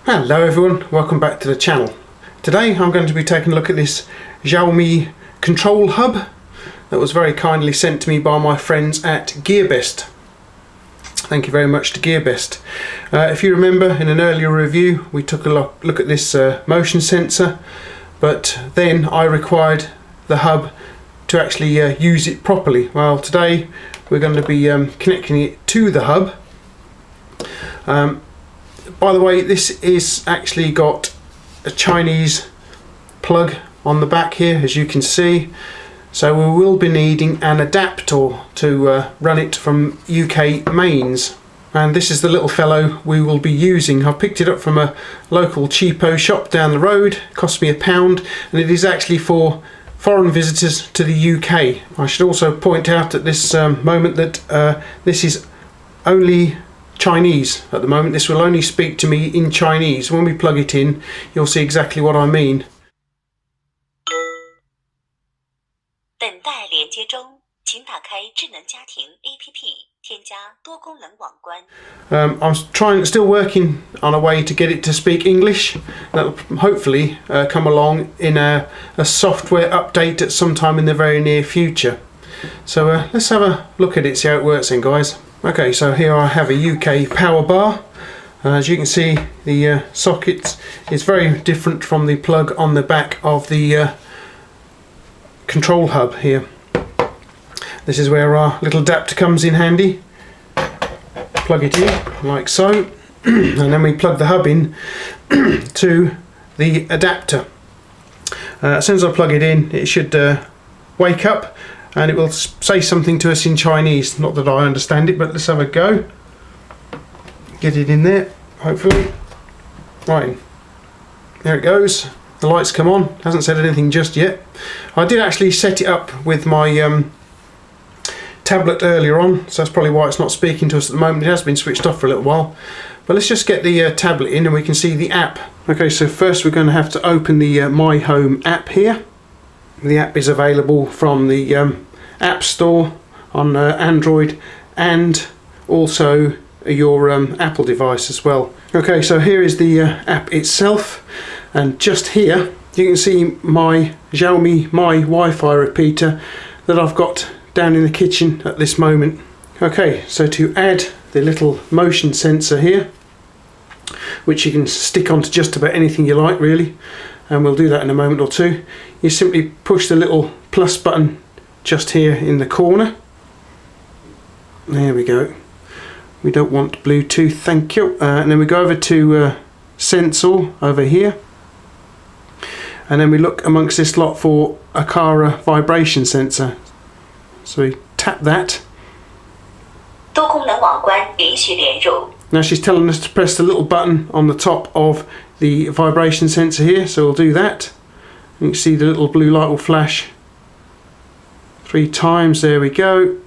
Hello everyone, welcome back to the channel. Today I'm going to be taking a look at this Xiaomi control hub that was very kindly sent to me by my friends at GearBest. Thank you very much to GearBest. If you remember, in an earlier review we took a look at this motion sensor, but then I required the hub to actually use it properly. Well, today we're going to be connecting it to the hub. By the way, this is actually got a Chinese plug on the back here, as you can see, so we will be needing an adapter to run it from UK mains, and this is the little fellow we will be using. I've picked it up from a local cheapo shop down the road. It cost me £1, and it is actually for foreign visitors to the UK. I should also point out at this moment that this is only Chinese at the moment. This will only speak to me in Chinese. When we plug it in, you'll see exactly what I mean. I'm still working on a way to get it to speak English. That'll hopefully come along in a software update at some time in the very near future. So let's have a look at it, see how it works then, guys. Okay, so here I have a UK power bar. As you can see, the socket is very different from the plug on the back of the control hub here. This is where our little adapter comes in handy. Plug it in like so, and then we plug the hub in to the adapter. As soon as I plug it in, it should wake up and it will say something to us in Chinese. Not that I understand it, but let's have a go. Get it in there, hopefully. Right, there it goes. The lights come on. Hasn't said anything just yet. I did actually set it up with my tablet earlier on, so that's probably why it's not speaking to us at the moment. It has been switched off for a little while. But let's just get the tablet in and we can see the app. Okay, so first we're going to have to open the My Home app here. The app is available from the App Store on Android and also your Apple device as well. Okay, so here is the app itself, and just here you can see my Xiaomi Wi-Fi repeater that I've got down in the kitchen at this moment. Okay, so to add the little motion sensor here, which you can stick onto just about anything you like really, and we'll do that in a moment or two, you simply push the little plus button just here in the corner. There we go. We don't want Bluetooth, thank you. And then we go over to sensor over here, and then we look amongst this lot for Aqara vibration sensor. So we tap that. Now she's telling us to press the little button on the top of the vibration sensor here, so we'll do that. You can see the little blue light will flash 3 times. There we go.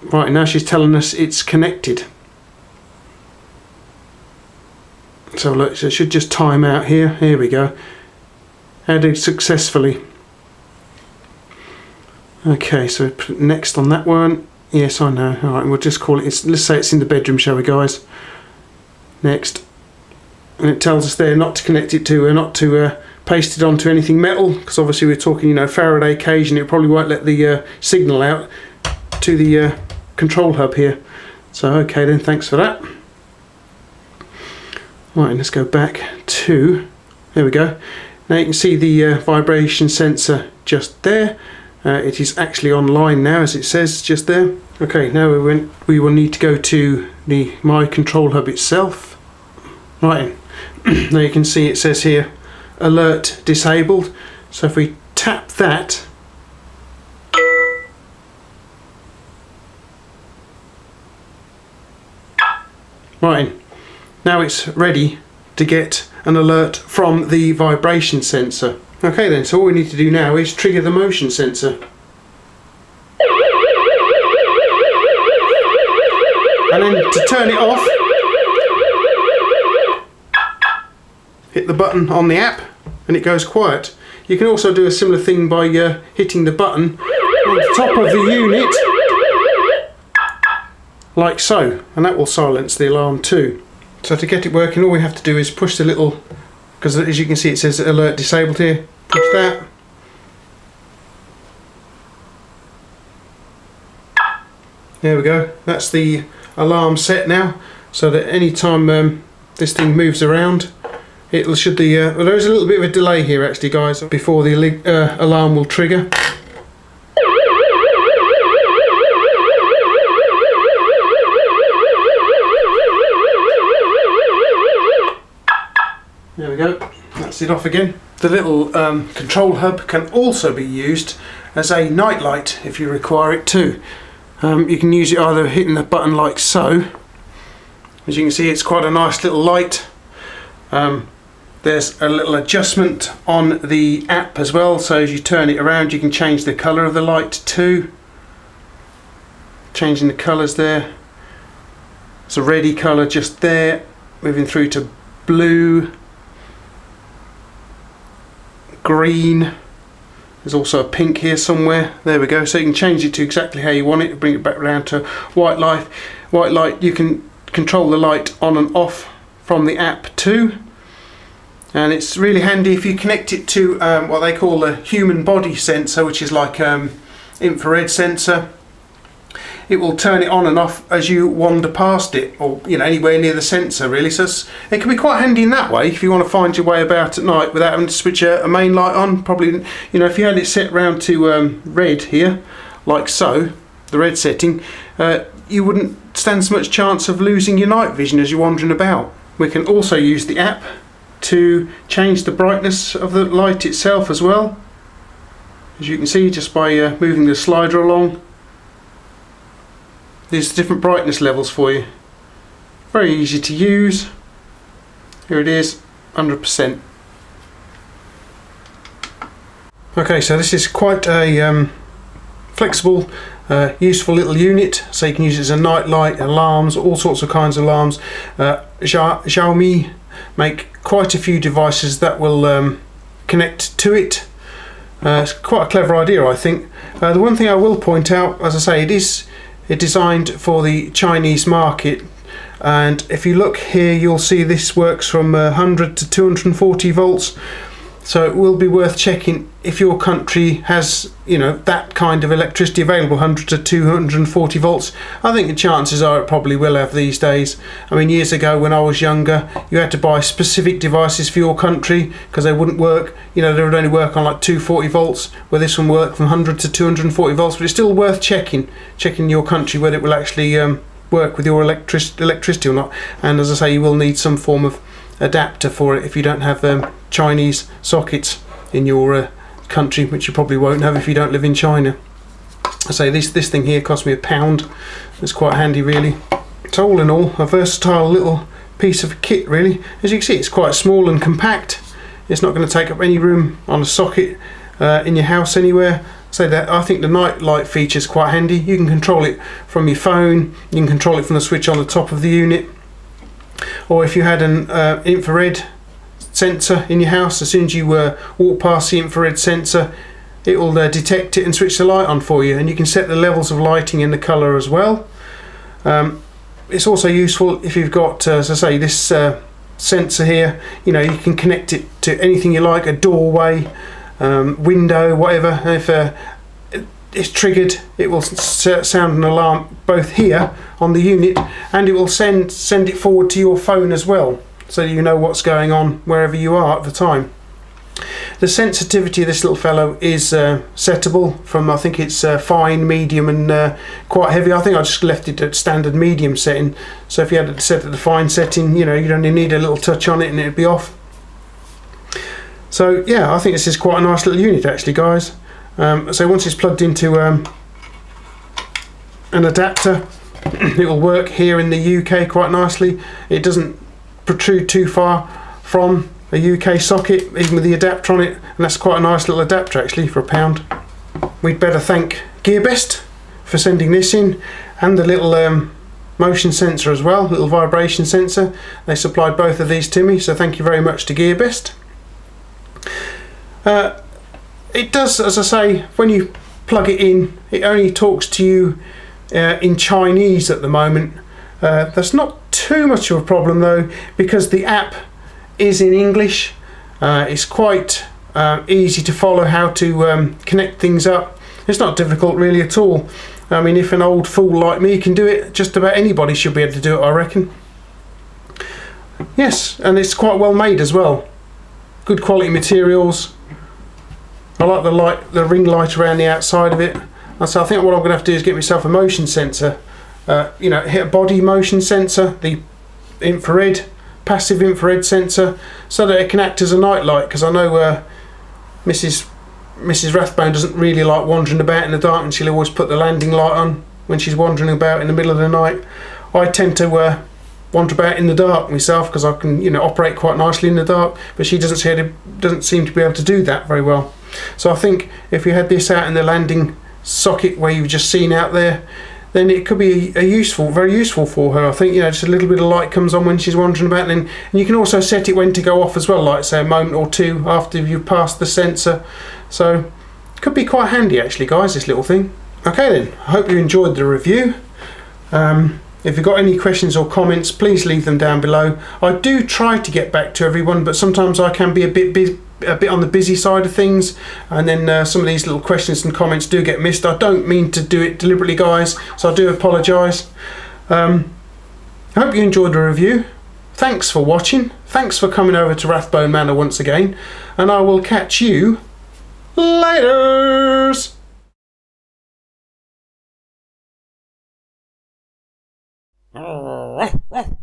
Right, now she's telling us it's connected. So look, so it should just time out here. Here we go. Added successfully. Okay, so put next on that one. Yes, I know. Alright, we'll just call it, let's say it's in the bedroom, shall we, guys? Next. And it tells us there not to connect it to, not to paste it onto anything metal, because obviously we're talking, you know, Faraday cage, and it probably won't let the signal out to the control hub here. So okay then, thanks for that. Right, let's go back to, there we go. Now you can see the vibration sensor just there. It is actually online now, as it says just there. Okay, now we will need to go to the My Control Hub itself. Right, now you can see it says here alert disabled. So if we tap that, right, now it's ready to get an alert from the vibration sensor. Okay then, so all we need to do now is trigger the motion sensor. And then to turn it off, hit the button on the app and it goes quiet. You can also do a similar thing by hitting the button on the top of the unit, like so, and that will silence the alarm too. So to get it working, all we have to do is push the little, because as you can see it says alert disabled here, push that. There we go, that's the alarm set now, so that any time this thing moves around, it'll should the well, there is a little bit of a delay here actually guys before the alarm will trigger. There we go, that's it off again. The little control hub can also be used as a night light if you require it too. You can use it either hitting the button like so. As you can see, it's quite a nice little light. There's a little adjustment on the app as well, so as you turn it around you can change the colour of the light too. Changing the colours there. It's a reddy colour just there, moving through to blue, green. There's also a pink here somewhere. There we go. So you can change it to exactly how you want it. Bring it back around to white light. White light, you can control the light on and off from the app too. And it's really handy if you connect it to what they call a human body sensor, which is like infrared sensor. It will turn it on and off as you wander past it, or anywhere near the sensor really. So it can be quite handy in that way if you want to find your way about at night without having to switch a main light on. Probably, if you had it set round to red here, like so, the red setting, you wouldn't stand so much chance of losing your night vision as you're wandering about. We can also use the app to change the brightness of the light itself as well, as you can see just by moving the slider along. There's different brightness levels for you. Very easy to use. Here it is, 100%. Okay, so this is quite a flexible, useful little unit. So you can use it as a night light, alarms, all sorts of kinds of alarms. Xiaomi make quite a few devices that will connect to it. It's quite a clever idea, I think. The one thing I will point out, as I say, it's designed for the Chinese market, and if you look here you'll see this works from 100 to 240 volts, so it will be worth checking if your country has that kind of electricity available, 100 to 240 volts. I think the chances are it probably will have these days. I mean, years ago when I was younger you had to buy specific devices for your country because they wouldn't work, they would only work on like 240 volts, where this one worked from 100 to 240 volts. But it's still worth checking your country whether it will actually work with your electricity or not. And as I say, you will need some form of adapter for it if you don't have Chinese sockets in your country, which you probably won't have if you don't live in China. I say this thing here cost me £1. It's quite handy really. So all in all, a versatile little piece of kit really. As you can see, it's quite small and compact. It's not going to take up any room on a socket in your house anywhere. So that I think the night light feature is quite handy. You can control it from your phone, you can control it from the switch on the top of the unit, or if you had an infrared sensor in your house, as soon as you walk past the infrared sensor it will detect it and switch the light on for you, and you can set the levels of lighting and the colour as well. It's also useful if you've got, as I say, this sensor here, you can connect it to anything you like, a doorway, window, whatever. And if it's triggered, it will sound an alarm both here on the unit, and it will send it forward to your phone as well, so you know what's going on wherever you are at the time. The sensitivity of this little fellow is settable from, I think it's fine, medium and quite heavy. I think I just left it at standard medium setting, so if you had it set at the fine setting, you'd only need a little touch on it and it'd be off. So yeah, I think this is quite a nice little unit actually, guys. So once it's plugged into an adapter, it will work here in the UK quite nicely. It doesn't protrude too far from a UK socket, even with the adapter on it, and that's quite a nice little adapter actually for £1. We'd better thank GearBest for sending this in, and the little motion sensor as well, little vibration sensor. They supplied both of these to me, so thank you very much to GearBest. It does, as I say, when you plug it in, it only talks to you in Chinese at the moment. That's not too much of a problem though, because the app is in English. It's quite easy to follow how to connect things up. It's not difficult really at all. I mean, if an old fool like me can do it, just about anybody should be able to do it, I reckon. Yes, and it's quite well made as well. Good quality materials. I like the ring light around the outside of it. And so I think what I'm going to have to do is get myself a motion sensor. You know, hit a body motion sensor, the infrared, passive infrared sensor, so that it can act as a night light, because I know Mrs. Rathbone doesn't really like wandering about in the dark, and she'll always put the landing light on when she's wandering about in the middle of the night. I tend to wander about in the dark myself, because I can, you know, operate quite nicely in the dark, but she doesn't seem to be able to do that very well. So I think if you had this out in the landing socket where you've just seen out there, then it could be very useful for her. I think, you know, just a little bit of light comes on when she's wandering about, and you can also set it when to go off as well, like say a moment or two after you've passed the sensor. So it could be quite handy actually, guys, this little thing. Okay then, I hope you enjoyed the review. If you've got any questions or comments, please leave them down below. I do try to get back to everyone, but sometimes I can be a bit on the busy side of things, and then some of these little questions and comments do get missed. I don't mean to do it deliberately, guys, so I do apologise. I hope you enjoyed the review. Thanks for watching. Thanks for coming over to Rathbone Manor once again, and I will catch you laters. Oh,